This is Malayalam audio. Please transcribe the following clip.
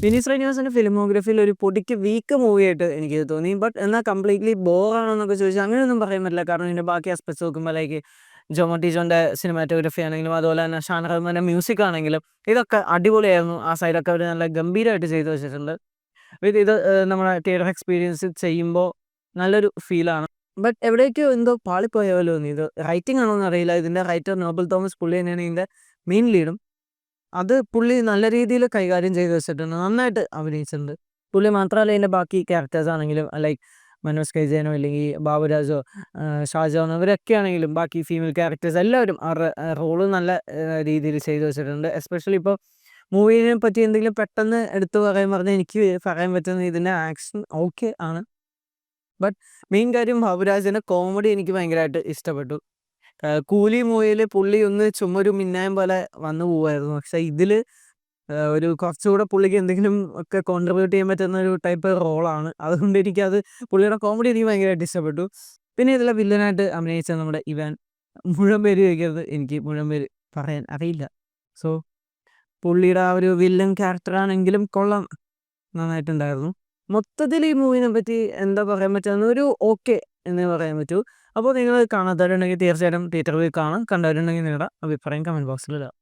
വിനീത് ശ്രീനിവാസന്റെ ഫിലിമോഗ്രഫിയിൽ ഒരു പൊടിക്ക് വീക്ക് മൂവിയായിട്ട് എനിക്ക് തോന്നി. ബട്ട് എന്നാൽ കംപ്ലീറ്റ്ലി ബോറാണോന്നൊക്കെ ചോദിച്ചാൽ അങ്ങനെയൊന്നും പറയാൻ പറ്റില്ല. കാരണം ഇതിന്റെ ബാക്കി ആസ്പെക്ട്സ് നോക്കുമ്പോൾ ലൈക്ക് ജോമോ ടീജോന്റെ സിനിമാറ്റോഗ്രഫി ആണെങ്കിലും അതുപോലെ തന്നെ ഷാൻ റഹ്മാന്റെ മ്യൂസിക് ആണെങ്കിലും ഇതൊക്കെ അടിപൊളിയായിരുന്നു. ആ സൈഡൊക്കെ അവർ നല്ല ഗംഭീരമായിട്ട് ചെയ്തു വെച്ചിട്ടുണ്ട്. ഇത് നമ്മുടെ തിയേറ്റർ എക്സ്പീരിയൻസ് ചെയ്യുമ്പോൾ നല്ലൊരു ഫീലാണ്. ബട്ട് എവിടേക്കോ എന്തോ പാളിപ്പോയ പോലെ തോന്നി. ഇത് റൈറ്റിംഗ് ആണോന്ന് അറിയില്ല. ഇതിന്റെ റൈറ്റർ നോബൽ തോമസ് പുള്ളി തന്നെയാണ് ഇതിന്റെ മെയിൻ ലീഡും. അത് പുള്ളി നല്ല രീതിയിൽ കൈകാര്യം ചെയ്ത് വെച്ചിട്ടുണ്ട്. നന്നായിട്ട് അഭിനയിച്ചിട്ടുണ്ട്. പുള്ളി മാത്രമല്ല ഇതിൻ്റെ ബാക്കി ക്യാരക്ടേഴ്സ് ആണെങ്കിലും ലൈക്ക് മനോജ് കെ ജയനോ അല്ലെങ്കിൽ ബാബുരാജോ ഷാജോനോ ഇവരൊക്കെ ആണെങ്കിലും ബാക്കി ഫീമെയിൽ ക്യാരക്ടേഴ്സ് എല്ലാവരും അവരുടെ റോള് നല്ല രീതിയിൽ ചെയ്തു വെച്ചിട്ടുണ്ട്. എസ്പെഷ്യലി ഇപ്പോൾ മൂവിനെ പറ്റി എന്തെങ്കിലും പെട്ടെന്ന് എടുത്തു പറയാൻ പറഞ്ഞാൽ എനിക്ക് പറയാൻ പറ്റുന്ന ഇതിൻ്റെ ആക്ഷൻ ഓക്കെ ആണ്. ബട്ട് മെയിൻ കാര്യം ബാബുരാജിൻ്റെ കോമഡി എനിക്ക് ഭയങ്കരമായിട്ട് ഇഷ്ടപ്പെട്ടു. കൂലി മൂവിയിൽ പുള്ളി ഒന്ന് ചുമ്മാ ഒരു മിന്നായം പോലെ വന്നു പോവായിരുന്നു. പക്ഷെ ഇതിൽ ഒരു കുറച്ചുകൂടെ പുള്ളിക്ക് എന്തെങ്കിലും ഒക്കെ കോൺട്രിബ്യൂട്ട് ചെയ്യാൻ പറ്റുന്ന ഒരു ടൈപ്പ് റോളാണ്. അതുകൊണ്ട് എനിക്കത് പുള്ളിയുടെ കോമഡി എനിക്ക് ഭയങ്കരമായിട്ട് ഇഷ്ടപ്പെട്ടു. പിന്നെ ഇതിലെ വില്ലനായിട്ട് അഭിനയിച്ച നമ്മുടെ ഇവാൻ, മുഴുവൻ പേര് ചോദിക്കരുത്, എനിക്ക് മുഴുവൻ പേര് പറയാൻ അറിയില്ല. സോ പുള്ളിയുടെ ആ ഒരു വില്ലൻ ക്യാരക്ടറാണെങ്കിലും കൊള്ളാം, നന്നായിട്ടുണ്ടായിരുന്നു. മൊത്തത്തിൽ ഈ മൂവിനെ പറ്റി എന്താ പറയാൻ പറ്റുന്ന ഒരു ഓക്കെ എന്നേ പറയാൻ പറ്റൂ. അപ്പോൾ നിങ്ങൾ കാണാത്തവരുണ്ടെങ്കിൽ തീർച്ചയായിട്ടും തിയേറ്ററിൽ പോയി കാണാം. കണ്ടവരുണ്ടെങ്കിൽ നിങ്ങളുടെ അഭിപ്രായം കമൻറ്റ് ബോക്സിൽ ഇടാം.